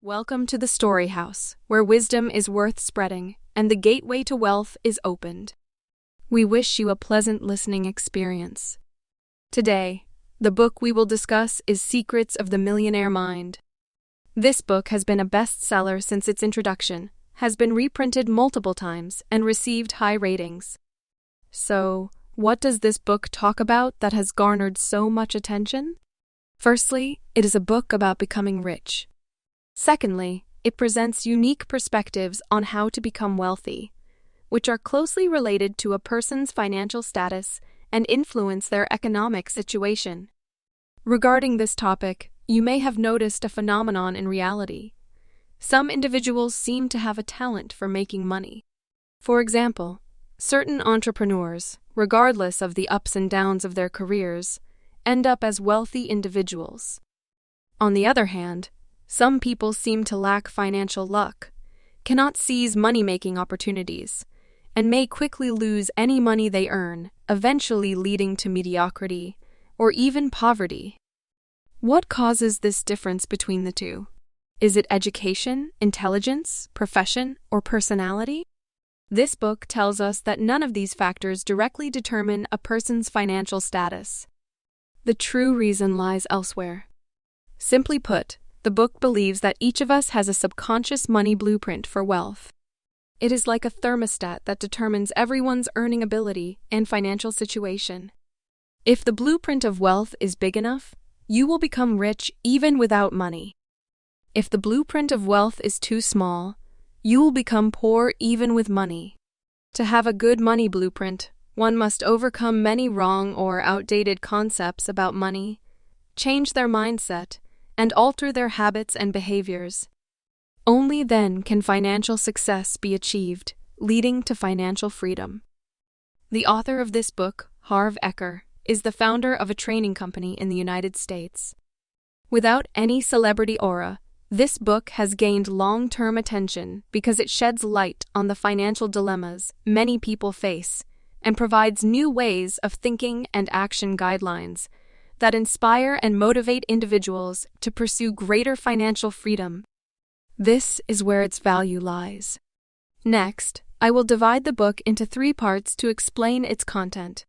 Welcome to the StoryHouse, where wisdom is worth spreading and the gateway to wealth is opened. We wish you a pleasant listening experience. Today, the book we will discuss is Secrets of the Millionaire Mind. This book has been a bestseller since its introduction, has been reprinted multiple times, and received high ratings. So, what does this book talk about that has garnered so much attention? Firstly, it is a book about becoming rich. Secondly, it presents unique perspectives on how to become wealthy, which are closely related to a person's financial status and influence their economic situation. Regarding this topic, you may have noticed a phenomenon in reality. Some individuals seem to have a talent for making money. For example, certain entrepreneurs, regardless of the ups and downs of their careers, end up as wealthy individuals. On the other hand, some people seem to lack financial luck, cannot seize money-making opportunities, and may quickly lose any money they earn, eventually leading to mediocrity or even poverty. What causes this difference between the two? Is it education, intelligence, profession, or personality? This book tells us that none of these factors directly determine a person's financial status. The true reason lies elsewhere. Simply put, the book believes that each of us has a subconscious money blueprint for wealth. It is like a thermostat that determines everyone's earning ability and financial situation. If the blueprint of wealth is big enough, you will become rich even without money. If the blueprint of wealth is too small, you will become poor even with money. To have a good money blueprint, one must overcome many wrong or outdated concepts about money, change their mindset, and alter their habits and behaviors. Only then can financial success be achieved, leading to financial freedom. The author of this book, Harv Eker, is the founder of a training company in the United States. Without any celebrity aura, this book has gained long-term attention because it sheds light on the financial dilemmas many people face and provides new ways of thinking and action guidelines that inspire and motivate individuals to pursue greater financial freedom. This is where its value lies. Next, I will divide the book into 3 parts to explain its content.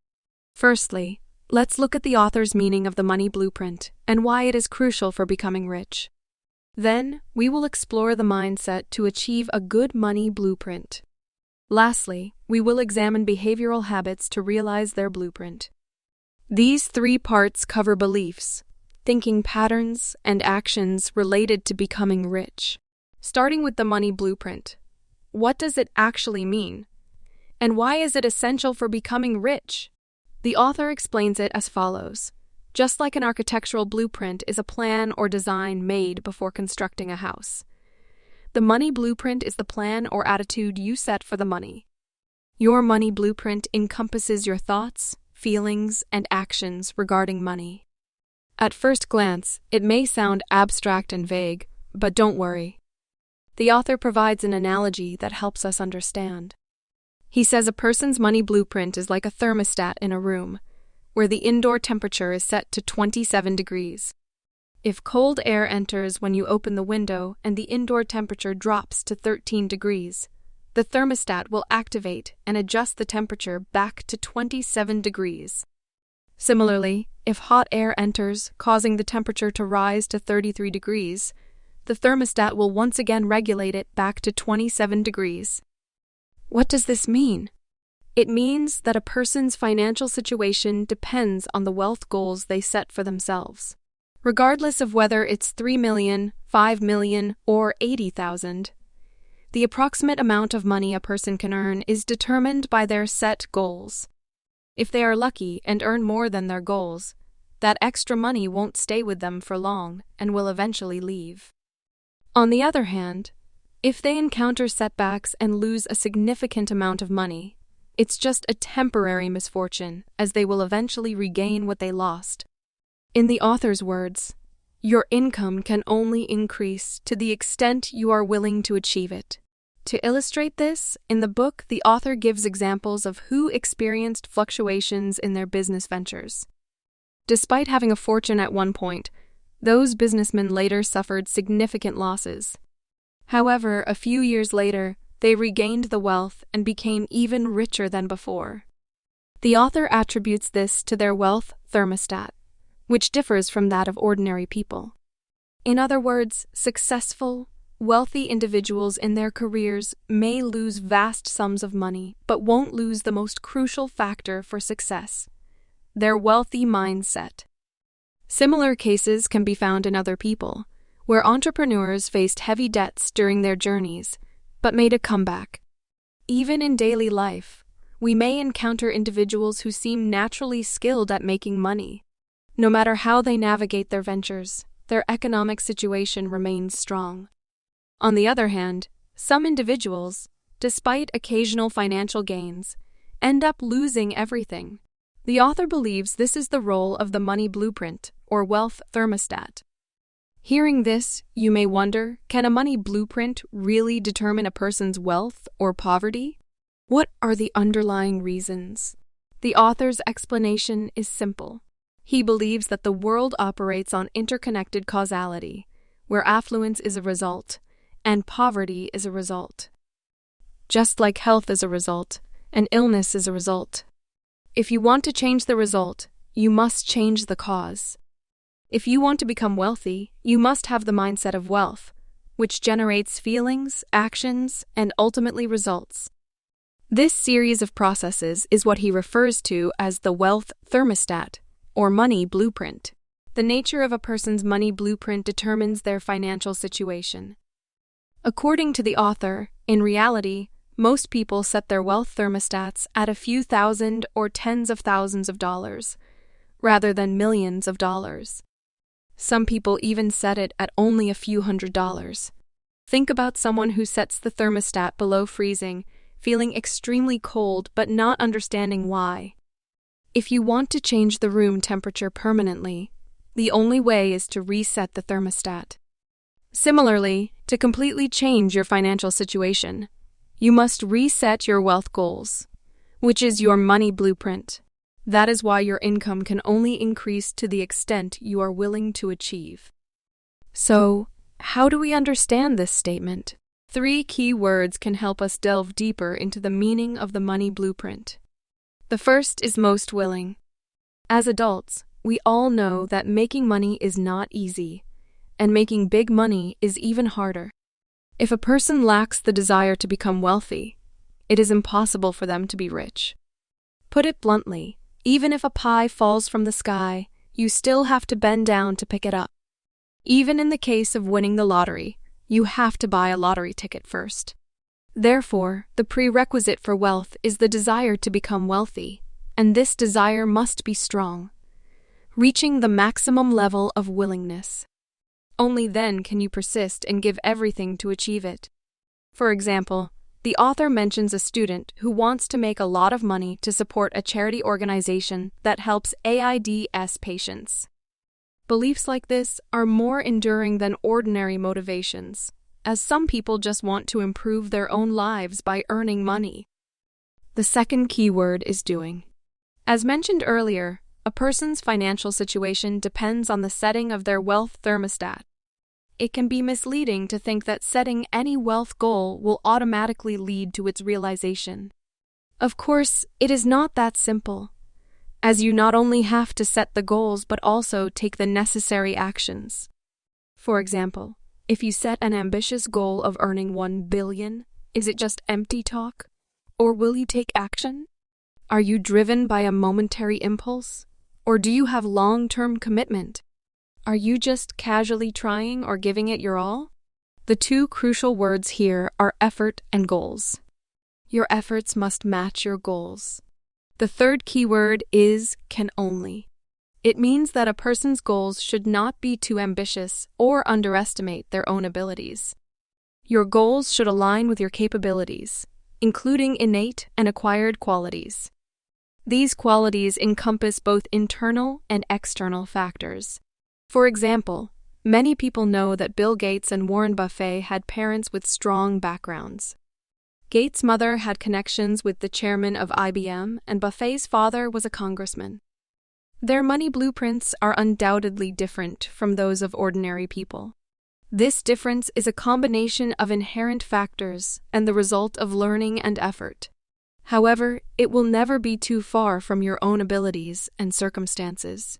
Firstly, let's look at the author's meaning of the money blueprint and why it is crucial for becoming rich. Then, we will explore the mindset to achieve a good money blueprint. Lastly, we will examine behavioral habits to realize their blueprint. These 3 parts cover beliefs, thinking patterns, and actions related to becoming rich. Starting with the money blueprint. What does it actually mean? And why is it essential for becoming rich? The author explains it as follows. Just like an architectural blueprint is a plan or design made before constructing a house, the money blueprint is the plan or attitude you set for the money. Your money blueprint encompasses your thoughts, feelings, and actions regarding money. At first glance, it may sound abstract and vague, but don't worry. The author provides an analogy that helps us understand. He says a person's money blueprint is like a thermostat in a room, where the indoor temperature is set to 27 degrees. If cold air enters when you open the window and the indoor temperature drops to 13 degrees, the thermostat will activate and adjust the temperature back to 27 degrees. Similarly, if hot air enters, causing the temperature to rise to 33 degrees, the thermostat will once again regulate it back to 27 degrees. What does this mean? It means that a person's financial situation depends on the wealth goals they set for themselves. Regardless of whether it's 3 million, 5 million, or 80,000, the approximate amount of money a person can earn is determined by their set goals. If they are lucky and earn more than their goals, that extra money won't stay with them for long and will eventually leave. On the other hand, if they encounter setbacks and lose a significant amount of money, it's just a temporary misfortune, as they will eventually regain what they lost. In the author's words, your income can only increase to the extent you are willing to achieve it. To illustrate this, in the book, the author gives examples of who experienced fluctuations in their business ventures. Despite having a fortune at one point, those businessmen later suffered significant losses, However, a few years later, they regained the wealth and became even richer than before. The author attributes this to their wealth thermostat, which differs from that of ordinary people. In other words, successful, wealthy individuals in their careers may lose vast sums of money, but won't lose the most crucial factor for success: their wealthy mindset. Similar cases can be found in other people, where entrepreneurs faced heavy debts during their journeys, but made a comeback. Even in daily life, we may encounter individuals who seem naturally skilled at making money. No matter how they navigate their ventures, their economic situation remains strong. On the other hand, some individuals, despite occasional financial gains, end up losing everything. The author believes this is the role of the money blueprint, or wealth thermostat. Hearing this, you may wonder, can a money blueprint really determine a person's wealth or poverty? What are the underlying reasons? The author's explanation is simple. He believes that the world operates on interconnected causality, where affluence is a result, and poverty is a result. Just like health is a result, and illness is a result. If you want to change the result, you must change the cause. If you want to become wealthy, you must have the mindset of wealth, which generates feelings, actions, and ultimately results. This series of processes is what he refers to as the wealth thermostat, or money blueprint. The nature of a person's money blueprint determines their financial situation. According to the author, in reality, most people set their wealth thermostats at a few thousand or tens of thousands of dollars, rather than millions of dollars. Some people even set it at only a few $100s. Think about someone who sets the thermostat below freezing, feeling extremely cold but not understanding why. If you want to change the room temperature permanently, the only way is to reset the thermostat. Similarly, to completely change your financial situation, you must reset your wealth goals, which is your money blueprint. That is why your income can only increase to the extent you are willing to achieve. So, how do we understand this statement? 3 key words can help us delve deeper into the meaning of the money blueprint. The first is most willing. As adults, we all know that making money is not easy, and making big money is even harder. If a person lacks the desire to become wealthy, it is impossible for them to be rich. Put it bluntly, even if a pie falls from the sky, you still have to bend down to pick it up. Even in the case of winning the lottery, you have to buy a lottery ticket first. Therefore, the prerequisite for wealth is the desire to become wealthy, and this desire must be strong, reaching the maximum level of willingness. Only then can you persist and give everything to achieve it. For example, the author mentions a student who wants to make a lot of money to support a charity organization that helps AIDS patients. Beliefs like this are more enduring than ordinary motivations, as some people just want to improve their own lives by earning money. The second keyword is doing. As mentioned earlier, a person's financial situation depends on the setting of their wealth thermostat. It can be misleading to think that setting any wealth goal will automatically lead to its realization. Of course, it is not that simple, as you not only have to set the goals but also take the necessary actions. For example, if you set an ambitious goal of earning $1 billion, is it just empty talk? Or will you take action? Are you driven by a momentary impulse? Or do you have long-term commitment? Are you just casually trying or giving it your all? The 2 crucial words here are effort and goals. Your efforts must match your goals. The third keyword is can only. It means that a person's goals should not be too ambitious or underestimate their own abilities. Your goals should align with your capabilities, including innate and acquired qualities. These qualities encompass both internal and external factors. For example, many people know that Bill Gates and Warren Buffett had parents with strong backgrounds. Gates' mother had connections with the chairman of IBM, and Buffett's father was a congressman. Their money blueprints are undoubtedly different from those of ordinary people. This difference is a combination of inherent factors and the result of learning and effort. However, it will never be too far from your own abilities and circumstances.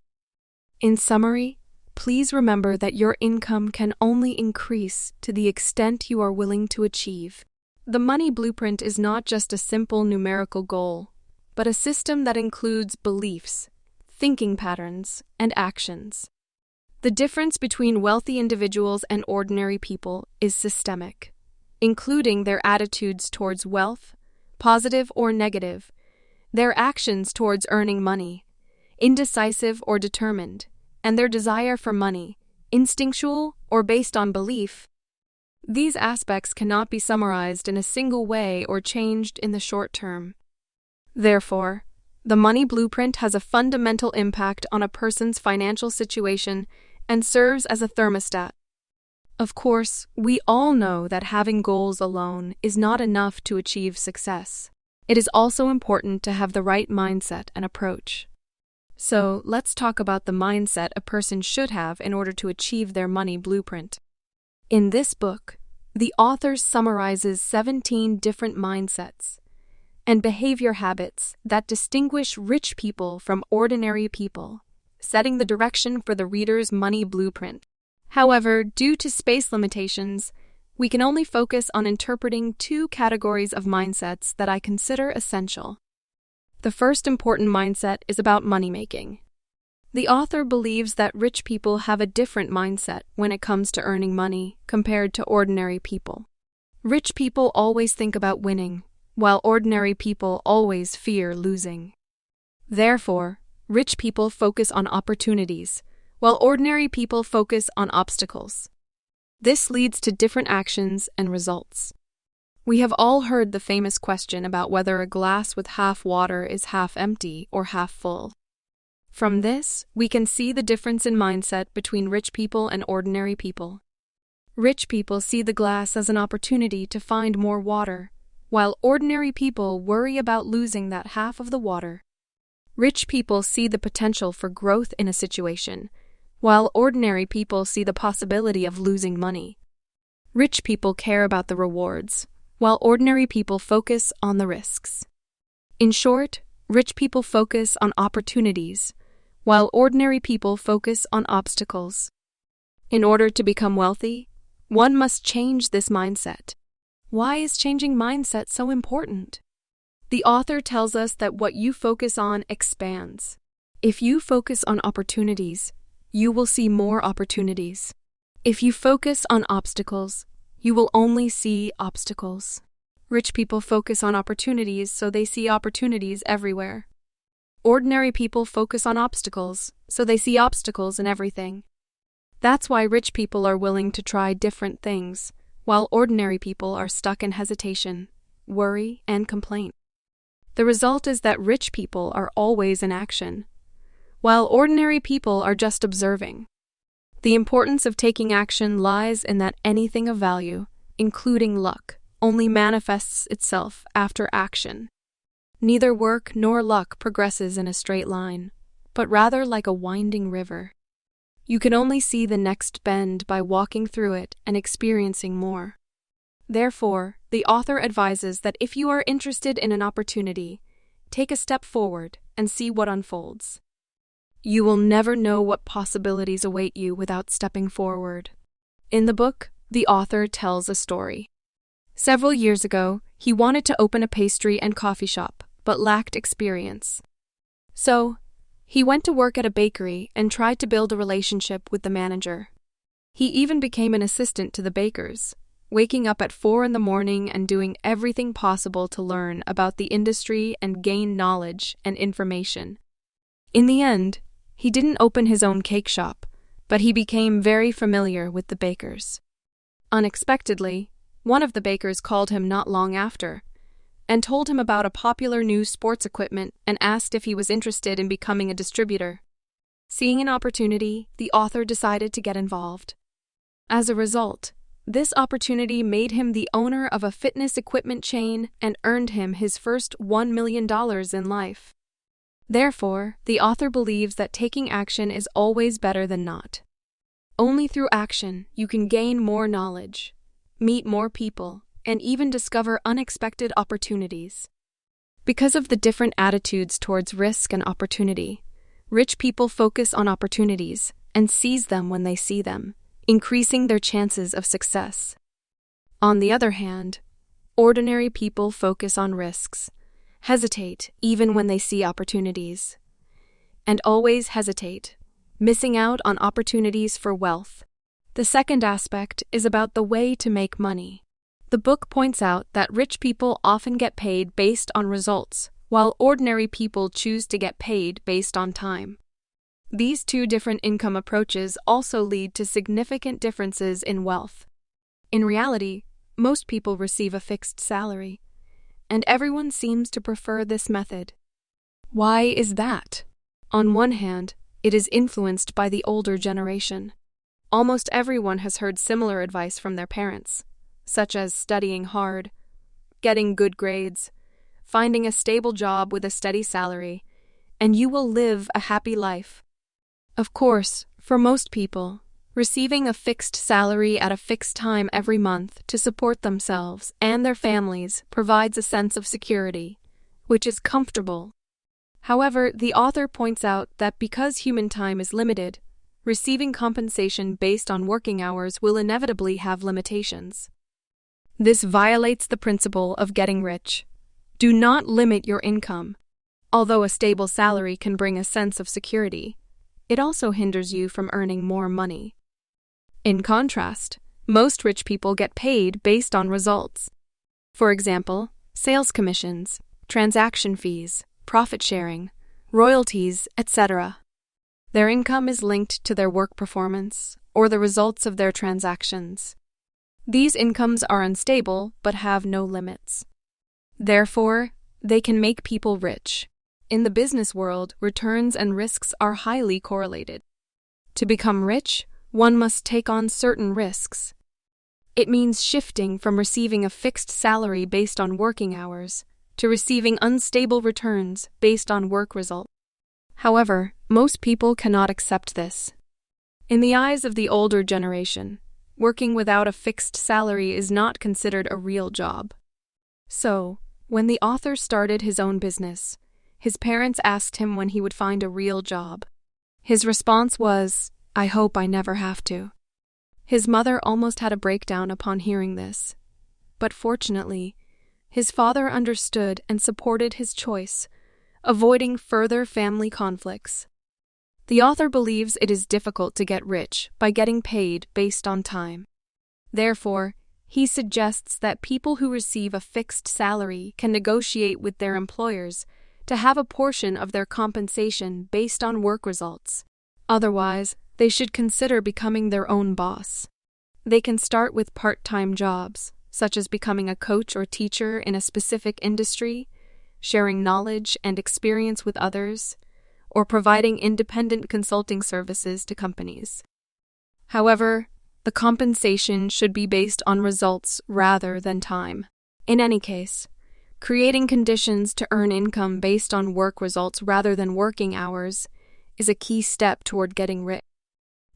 In summary, please remember that your income can only increase to the extent you are willing to achieve. The money blueprint is not just a simple numerical goal, but a system that includes beliefs, thinking patterns, and actions. The difference between wealthy individuals and ordinary people is systemic, including their attitudes towards wealth, positive or negative, their actions towards earning money, indecisive or determined, and their desire for money, instinctual or based on belief. These aspects cannot be summarized in a single way or changed in the short term. Therefore, the money blueprint has a fundamental impact on a person's financial situation and serves as a thermostat. Of course, we all know that having goals alone is not enough to achieve success. It is also important to have the right mindset and approach. So, let's talk about the mindset a person should have in order to achieve their money blueprint. In this book, the author summarizes 17 different mindsets and behavior habits that distinguish rich people from ordinary people, setting the direction for the reader's money blueprint. However, due to space limitations, we can only focus on interpreting 2 categories of mindsets that I consider essential. The first important mindset is about money making. The author believes that rich people have a different mindset when it comes to earning money compared to ordinary people. Rich people always think about winning, while ordinary people always fear losing. Therefore, rich people focus on opportunities, while ordinary people focus on obstacles. This leads to different actions and results. We have all heard the famous question about whether a glass with half water is half empty or half full. From this, we can see the difference in mindset between rich people and ordinary people. Rich people see the glass as an opportunity to find more water, while ordinary people worry about losing that half of the water. Rich people see the potential for growth in a situation, while ordinary people see the possibility of losing money. Rich people care about the rewards, while ordinary people focus on the risks. In short, rich people focus on opportunities, while ordinary people focus on obstacles. In order to become wealthy, one must change this mindset. Why is changing mindset so important? The author tells us that what you focus on expands. If you focus on opportunities, you will see more opportunities. If you focus on obstacles, you will only see obstacles. Rich people focus on opportunities, so they see opportunities everywhere. Ordinary people focus on obstacles, so they see obstacles in everything. That's why rich people are willing to try different things, while ordinary people are stuck in hesitation, worry, and complaint. The result is that rich people are always in action, while ordinary people are just observing. The importance of taking action lies in that anything of value, including luck, only manifests itself after action. Neither work nor luck progresses in a straight line, but rather like a winding river. You can only see the next bend by walking through it and experiencing more. Therefore, the author advises that if you are interested in an opportunity, take a step forward and see what unfolds. You will never know what possibilities await you without stepping forward. In the book, the author tells a story. Several years ago, he wanted to open a pastry and coffee shop, but lacked experience. So, he went to work at a bakery and tried to build a relationship with the manager. He even became an assistant to the bakers, waking up at 4 a.m. and doing everything possible to learn about the industry and gain knowledge and information. In the end, he didn't open his own cake shop, but he became very familiar with the bakers. Unexpectedly, one of the bakers called him not long after and told him about a popular new sports equipment and asked if he was interested in becoming a distributor. Seeing an opportunity, the author decided to get involved. As a result, this opportunity made him the owner of a fitness equipment chain and earned him his first $1 million in life. Therefore, the author believes that taking action is always better than not. Only through action you can gain more knowledge, meet more people, and even discover unexpected opportunities. Because of the different attitudes towards risk and opportunity, rich people focus on opportunities and seize them when they see them, increasing their chances of success. On the other hand, ordinary people focus on risks, hesitate even when they see opportunities, and always hesitate, missing out on opportunities for wealth. The second aspect is about the way to make money. The book points out that rich people often get paid based on results, while ordinary people choose to get paid based on time. These two different income approaches also lead to significant differences in wealth. In reality, most people receive a fixed salary, and everyone seems to prefer this method. Why is that? On one hand, it is influenced by the older generation. Almost everyone has heard similar advice from their parents, such as studying hard, getting good grades, finding a stable job with a steady salary, and you will live a happy life. Of course, for most people, receiving a fixed salary at a fixed time every month to support themselves and their families provides a sense of security, which is comfortable. However, the author points out that because human time is limited, receiving compensation based on working hours will inevitably have limitations. This violates the principle of getting rich. Do not limit your income. Although a stable salary can bring a sense of security, it also hinders you from earning more money. In contrast, most rich people get paid based on results. For example, sales commissions, transaction fees, profit sharing, royalties, etc. Their income is linked to their work performance or the results of their transactions. These incomes are unstable but have no limits. Therefore, they can make people rich. In the business world, returns and risks are highly correlated. To become rich, one must take on certain risks. It means shifting from receiving a fixed salary based on working hours to receiving unstable returns based on work results. However, most people cannot accept this. In the eyes of the older generation, working without a fixed salary is not considered a real job. So, when the author started his own business, his parents asked him when he would find a real job. His response was, "I hope I never have to." His mother almost had a breakdown upon hearing this. But fortunately, his father understood and supported his choice, avoiding further family conflicts. The author believes it is difficult to get rich by getting paid based on time. Therefore, he suggests that people who receive a fixed salary can negotiate with their employers to have a portion of their compensation based on work results. Otherwise, they should consider becoming their own boss. They can start with part-time jobs, such as becoming a coach or teacher in a specific industry, sharing knowledge and experience with others, or providing independent consulting services to companies. However, the compensation should be based on results rather than time. In any case, creating conditions to earn income based on work results rather than working hours is a key step toward getting rich.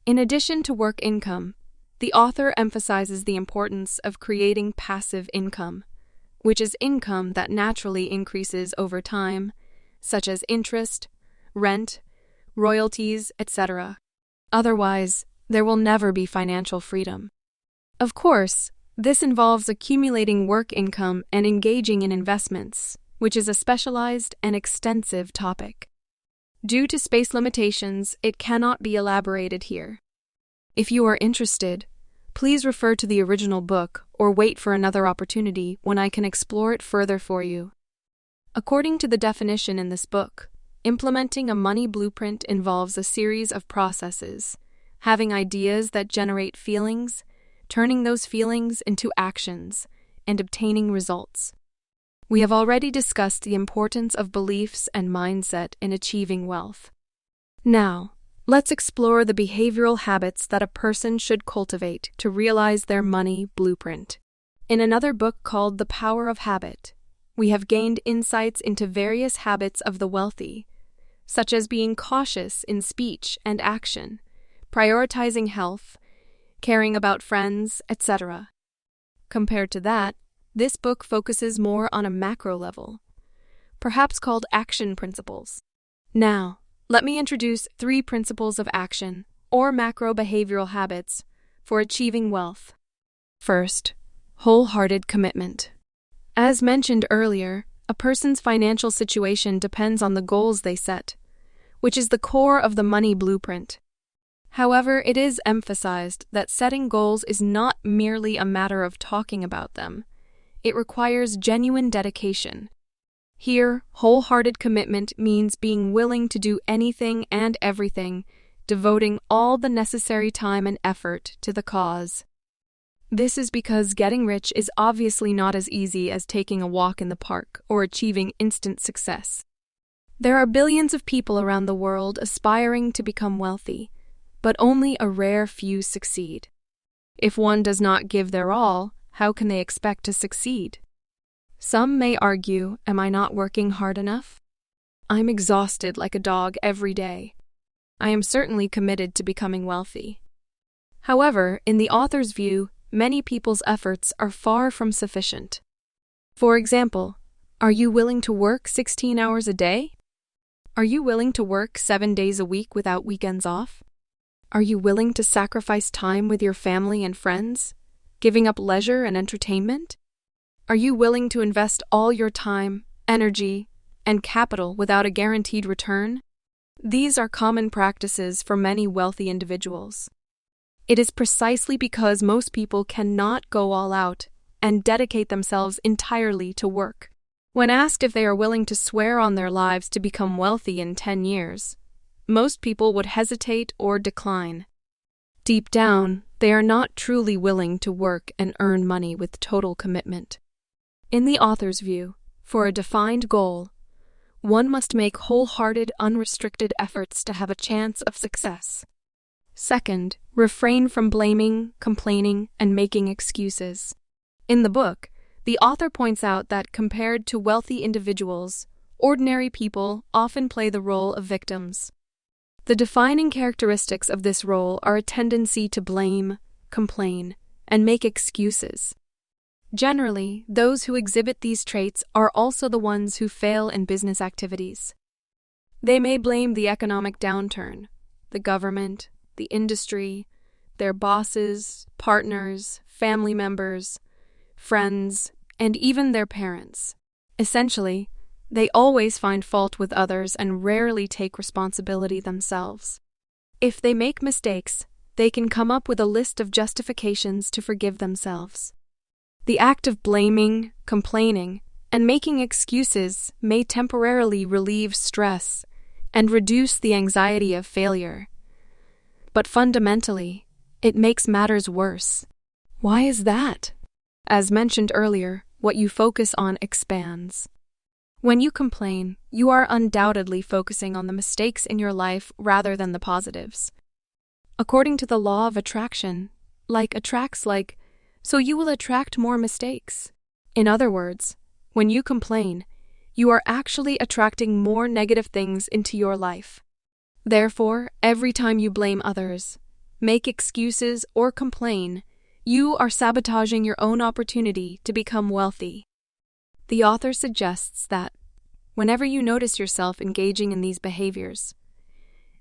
In addition to work income, the author emphasizes the importance of creating passive income, which is income that naturally increases over time, such as interest, rent, royalties, etc. Otherwise, there will never be financial freedom. Of course, this involves accumulating work income and engaging in investments, which is a specialized and extensive topic. Due to space limitations, it cannot be elaborated here. If you are interested, please refer to the original book or wait for another opportunity when I can explore it further for you. According to the definition in this book, implementing a money blueprint involves a series of processes, having ideas that generate feelings, turning those feelings into actions, and obtaining results. We have already discussed the importance of beliefs and mindset in achieving wealth. Now, let's explore the behavioral habits that a person should cultivate to realize their money blueprint. In another book called The Power of Habit, we have gained insights into various habits of the wealthy, such as being cautious in speech and action, prioritizing health, caring about friends, etc. Compared to that, this book focuses more on a macro level, perhaps called action principles. Now, let me introduce 3 principles of action, or macro behavioral habits, for achieving wealth. First, wholehearted commitment. As mentioned earlier, a person's financial situation depends on the goals they set, which is the core of the money blueprint. However, it is emphasized that setting goals is not merely a matter of talking about them. It requires genuine dedication. Here, wholehearted commitment means being willing to do anything and everything, devoting all the necessary time and effort to the cause. This is because getting rich is obviously not as easy as taking a walk in the park or achieving instant success. There are billions of people around the world aspiring to become wealthy, but only a rare few succeed. If one does not give their all, how can they expect to succeed? Some may argue, am I not working hard enough? I'm exhausted like a dog every day. I am certainly committed to becoming wealthy. However, in the author's view, many people's efforts are far from sufficient. For example, are you willing to work 16 hours a day? Are you willing to work 7 days a week without weekends off? Are you willing to sacrifice time with your family and friends, giving up leisure and entertainment? Are you willing to invest all your time, energy, and capital without a guaranteed return? These are common practices for many wealthy individuals. It is precisely because most people cannot go all out and dedicate themselves entirely to work. When asked if they are willing to swear on their lives to become wealthy in 10 years, most people would hesitate or decline. Deep down, they are not truly willing to work and earn money with total commitment. In the author's view, for a defined goal, one must make wholehearted, unrestricted efforts to have a chance of success. Second, refrain from blaming, complaining, and making excuses. In the book, the author points out that compared to wealthy individuals, ordinary people often play the role of victims. The defining characteristics of this role are a tendency to blame, complain, and make excuses. Generally, those who exhibit these traits are also the ones who fail in business activities. They may blame the economic downturn, the government, the industry, their bosses, partners, family members, friends, and even their parents. Essentially, they always find fault with others and rarely take responsibility themselves. If they make mistakes, they can come up with a list of justifications to forgive themselves. The act of blaming, complaining, and making excuses may temporarily relieve stress and reduce the anxiety of failure. But fundamentally, it makes matters worse. Why is that? As mentioned earlier, what you focus on expands. When you complain, you are undoubtedly focusing on the mistakes in your life rather than the positives. According to the law of attraction, like attracts like, so you will attract more mistakes. In other words, when you complain, you are actually attracting more negative things into your life. Therefore, every time you blame others, make excuses, or complain, you are sabotaging your own opportunity to become wealthy. The author suggests that, whenever you notice yourself engaging in these behaviors,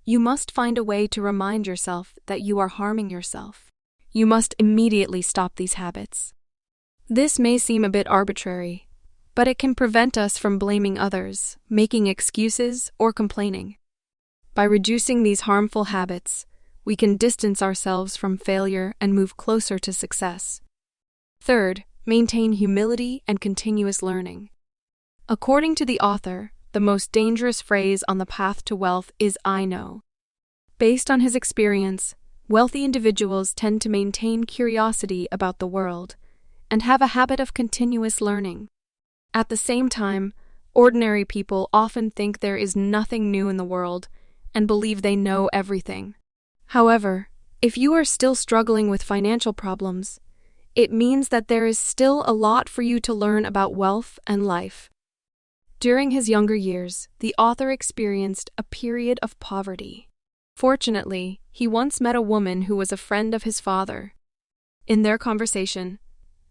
you must find a way to remind yourself that you are harming yourself. You must immediately stop these habits. This may seem a bit arbitrary, but it can prevent us from blaming others, making excuses, or complaining. By reducing these harmful habits, we can distance ourselves from failure and move closer to success. Third, maintain humility and continuous learning. According to the author, the most dangerous phrase on the path to wealth is "I know." Based on his experience, wealthy individuals tend to maintain curiosity about the world and have a habit of continuous learning. At the same time, ordinary people often think there is nothing new in the world and believe they know everything. However, if you are still struggling with financial problems, it means that there is still a lot for you to learn about wealth and life. During his younger years, the author experienced a period of poverty. Fortunately, he once met a woman who was a friend of his father. In their conversation,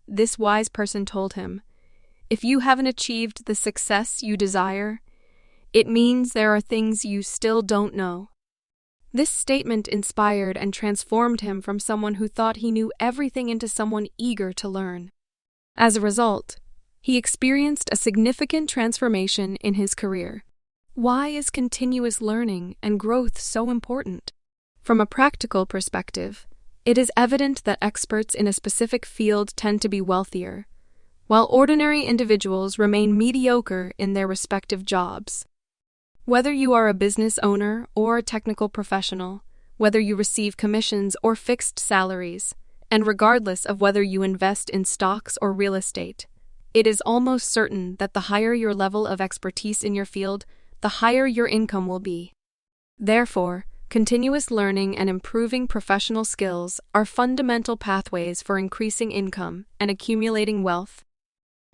this wise person told him, "If you haven't achieved the success you desire, it means there are things you still don't know." This statement inspired and transformed him from someone who thought he knew everything into someone eager to learn. As a result, he experienced a significant transformation in his career. Why is continuous learning and growth so important? From a practical perspective, it is evident that experts in a specific field tend to be wealthier, while ordinary individuals remain mediocre in their respective jobs. Whether you are a business owner or a technical professional, whether you receive commissions or fixed salaries, and regardless of whether you invest in stocks or real estate, it is almost certain that the higher your level of expertise in your field, the higher your income will be. Therefore, continuous learning and improving professional skills are fundamental pathways for increasing income and accumulating wealth.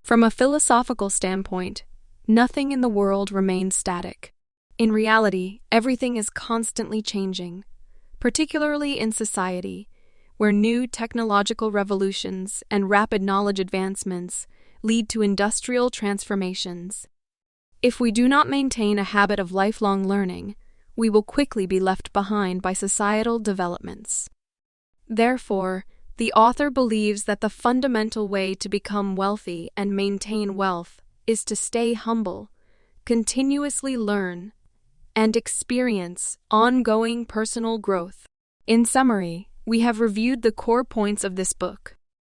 From a philosophical standpoint, nothing in the world remains static. In reality, everything is constantly changing, particularly in society, where new technological revolutions and rapid knowledge advancements lead to industrial transformations. If we do not maintain a habit of lifelong learning, we will quickly be left behind by societal developments. Therefore, the author believes that the fundamental way to become wealthy and maintain wealth is to stay humble, continuously learn, and experience ongoing personal growth. In summary, we have reviewed the core points of this book.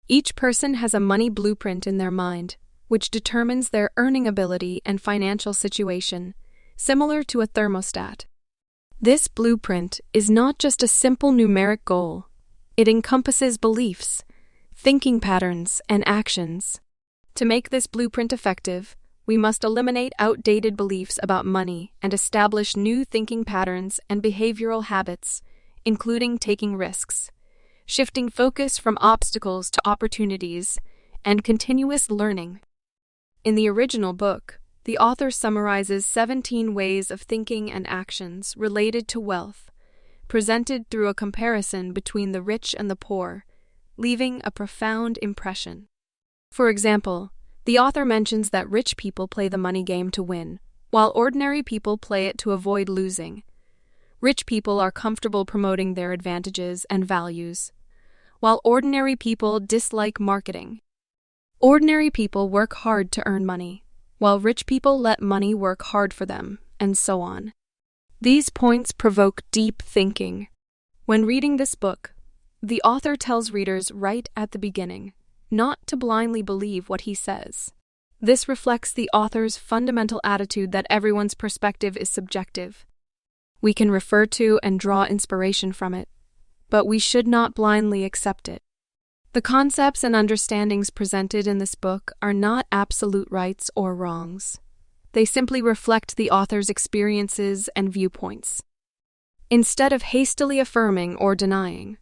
Each person has a money blueprint in their mind, which determines their earning ability and financial situation, similar to a thermostat. This blueprint is not just a simple numeric goal. It encompasses beliefs, thinking patterns, and actions. To make this blueprint effective, we must eliminate outdated beliefs about money and establish new thinking patterns and behavioral habits, including taking risks, shifting focus from obstacles to opportunities, and continuous learning. In the original book, the author summarizes 17 ways of thinking and actions related to wealth, presented through a comparison between the rich and the poor, leaving a profound impression. For example, the author mentions that rich people play the money game to win, while ordinary people play it to avoid losing. Rich people are comfortable promoting their advantages and values, while ordinary people dislike marketing. Ordinary people work hard to earn money, while rich people let money work hard for them, and so on. These points provoke deep thinking. When reading this book, the author tells readers right at the beginning not to blindly believe what he says. This reflects the author's fundamental attitude that everyone's perspective is subjective. We can refer to and draw inspiration from it, but we should not blindly accept it. The concepts and understandings presented in this book are not absolute rights or wrongs. They simply reflect the author's experiences and viewpoints. Instead of hastily affirming or denying,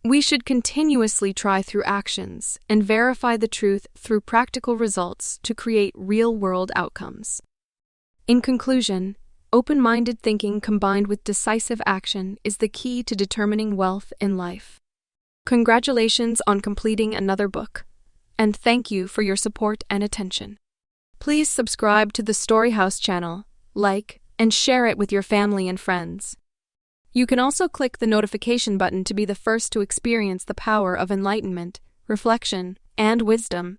we should continuously try through actions and verify the truth through practical results to create real-world outcomes. In conclusion, open-minded thinking combined with decisive action is the key to determining wealth in life. Congratulations on completing another book, and thank you for your support and attention. Please subscribe to the StoryHouse channel, like, and share it with your family and friends. You can also click the notification button to be the first to experience the power of enlightenment, reflection, and wisdom.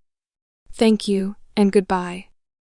Thank you, and goodbye.